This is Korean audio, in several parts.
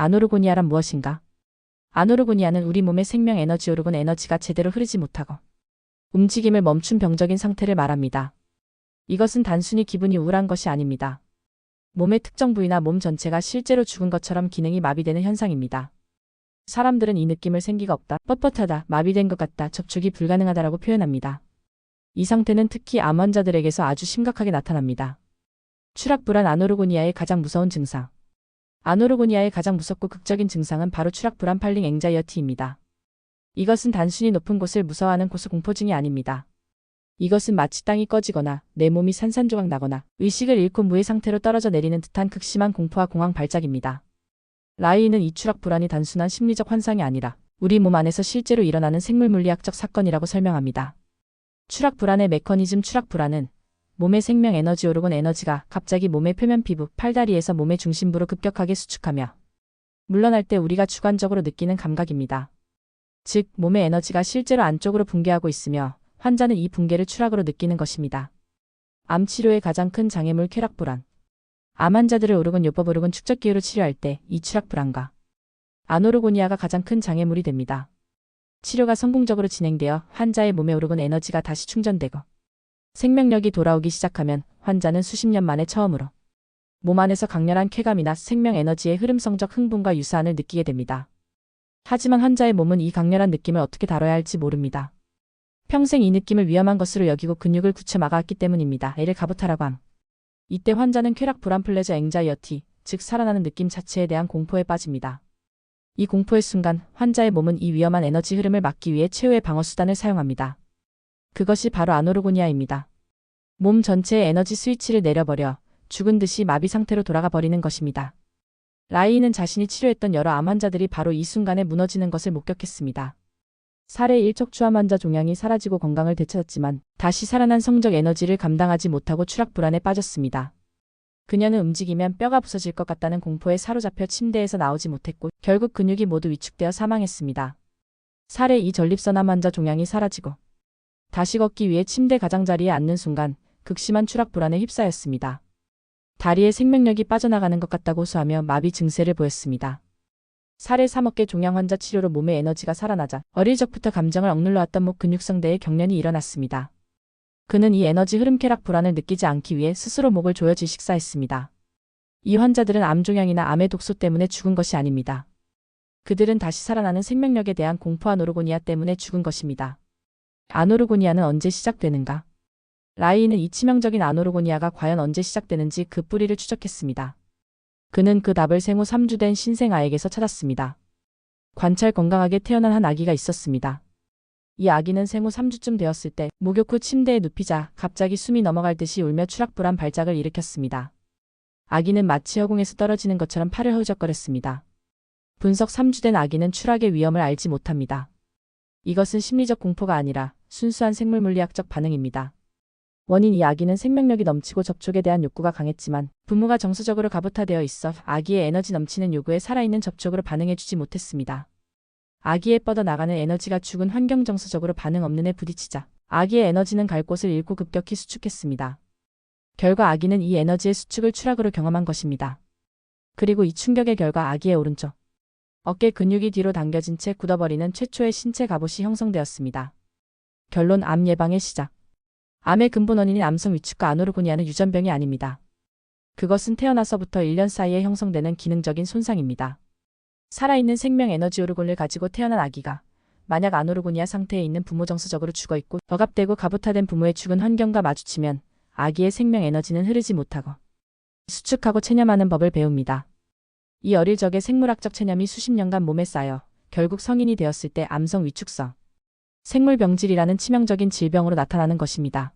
아노르고니아란 무엇인가? 아노르고니아는 우리 몸의 생명 에너지 오르곤 에너지가 제대로 흐르지 못하고 움직임을 멈춘 병적인 상태를 말합니다. 이것은 단순히 기분이 우울한 것이 아닙니다. 몸의 특정 부위나 몸 전체가 실제로 죽은 것처럼 기능이 마비되는 현상입니다. 사람들은 이 느낌을 생기가 없다, 뻣뻣하다, 마비된 것 같다, 접촉이 불가능하다라고 표현합니다. 이 상태는 특히 암 환자들에게서 아주 심각하게 나타납니다. 추락불안 아노르고니아의 가장 무서운 증상. 아노르고니아의 가장 무섭고 극적인 증상은 바로 추락불안 팔링 앵자이어티입니다. 이것은 단순히 높은 곳을 무서워하는 고소공포증이 아닙니다. 이것은 마치 땅이 꺼지거나 내 몸이 산산조각 나거나 의식을 잃고 무의 상태로 떨어져 내리는 듯한 극심한 공포와 공황 발작입니다. 라이는 이 추락불안이 단순한 심리적 환상이 아니라 우리 몸 안에서 실제로 일어나는 생물물리학적 사건이라고 설명합니다. 추락불안의 메커니즘. 추락불안은 몸의 생명 에너지 오르곤 에너지가 갑자기 몸의 표면 피부, 팔다리에서 몸의 중심부로 급격하게 수축하며 물러날 때 우리가 주관적으로 느끼는 감각입니다. 즉, 몸의 에너지가 실제로 안쪽으로 붕괴하고 있으며 환자는 이 붕괴를 추락으로 느끼는 것입니다. 암 치료의 가장 큰 장애물 쾌락불안. 암 환자들을 오르곤 요법 오르곤 축적기후로 치료할 때 이 추락불안과 아노르고니아가 가장 큰 장애물이 됩니다. 치료가 성공적으로 진행되어 환자의 몸에 오르곤 에너지가 다시 충전되고 생명력이 돌아오기 시작하면 환자는 수십 년 만에 처음으로 몸 안에서 강렬한 쾌감이나 생명 에너지의 흐름성적 흥분과 유사함을 느끼게 됩니다. 하지만 환자의 몸은 이 강렬한 느낌을 어떻게 다뤄야 할지 모릅니다. 평생 이 느낌을 위험한 것으로 여기고 근육을 굳혀 막아왔기 때문입니다. 이를 가부타라고 함. 이때 환자는 쾌락 불안 플레저 앵자이어티, 즉 살아나는 느낌 자체에 대한 공포에 빠집니다. 이 공포의 순간 환자의 몸은 이 위험한 에너지 흐름을 막기 위해 최후의 방어수단을 사용합니다. 그것이 바로 아노르고니아입니다. 몸 전체의 에너지 스위치를 내려버려 죽은 듯이 마비 상태로 돌아가 버리는 것입니다. 라이는 자신이 치료했던 여러 암 환자들이 바로 이 순간에 무너지는 것을 목격했습니다. 사례 1 척추암 환자 종양이 사라지고 건강을 되찾았지만 다시 살아난 성적 에너지를 감당하지 못하고 추락불안에 빠졌습니다. 그녀는 움직이면 뼈가 부서질 것 같다는 공포에 사로잡혀 침대에서 나오지 못했고 결국 근육이 모두 위축되어 사망했습니다. 사례 2 전립선암 환자 종양이 사라지고 다시 걷기 위해 침대 가장자리에 앉는 순간 극심한 추락불안에 휩싸였습니다. 다리에 생명력이 빠져나가는 것 같다고 호소하며 마비 증세를 보였습니다. 사례 3 어깨 종양 환자 치료로 몸의 에너지가 살아나자 어릴 적부터 감정을 억눌러왔던 목 근육성대에 경련이 일어났습니다. 그는 이 에너지 흐름 쾌락 불안을 느끼지 않기 위해 스스로 목을 조여 질식사했습니다. 이 환자들은 암 종양이나 암의 독소 때문에 죽은 것이 아닙니다. 그들은 다시 살아나는 생명력에 대한 공포 아노르고니아 때문에 죽은 것입니다. 아노르고니아는 언제 시작되는가? 라이는 이 치명적인 아노르고니아가 과연 언제 시작되는지 그 뿌리를 추적했습니다. 그는 그 답을 생후 3주 된 신생아에게서 찾았습니다. 관찰 건강하게 태어난 한 아기가 있었습니다. 이 아기는 생후 3주쯤 되었을 때 목욕 후 침대에 눕히자 갑자기 숨이 넘어갈 듯이 울며 추락불안 발작을 일으켰습니다. 아기는 마치 허공에서 떨어지는 것처럼 팔을 허우적거렸습니다. 분석 3주 된 아기는 추락의 위험을 알지 못합니다. 이것은 심리적 공포가 아니라 순수한 생물물리학적 반응입니다. 원인 이 아기는 생명력이 넘치고 접촉에 대한 욕구가 강했지만 부모가 정서적으로 가부타되어 있어 아기의 에너지 넘치는 요구에 살아있는 접촉으로 반응해주지 못했습니다. 아기의 뻗어나가는 에너지가 죽은 환경 정서적으로 반응 없는 애 부딪히자 아기의 에너지는 갈 곳을 잃고 급격히 수축했습니다. 결과 아기는 이 에너지의 수축을 추락으로 경험한 것입니다. 그리고 이 충격의 결과 아기의 오른쪽 어깨 근육이 뒤로 당겨진 채 굳어버리는 최초의 신체 갑옷이 형성되었습니다. 결론 암 예방의 시작. 암의 근본 원인인 암성 위축과 아노르고니아는 유전병이 아닙니다. 그것은 태어나서부터 1년 사이에 형성되는 기능적인 손상입니다. 살아있는 생명 에너지 오르곤을 가지고 태어난 아기가 만약 아노르고니아 상태에 있는 부모 정서적으로 죽어있고 억압되고 가부타된 부모의 죽은 환경과 마주치면 아기의 생명 에너지는 흐르지 못하고 수축하고 체념하는 법을 배웁니다. 이 어릴 적의 생물학적 체념이 수십 년간 몸에 쌓여 결국 성인이 되었을 때 암성 위축성 생물병질이라는 치명적인 질병으로 나타나는 것입니다.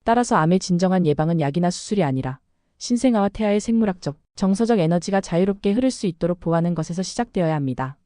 따라서 암의 진정한 예방은 약이나 수술이 아니라 신생아와 태아의 생물학적, 정서적 에너지가 자유롭게 흐를 수 있도록 보호하는 것에서 시작되어야 합니다.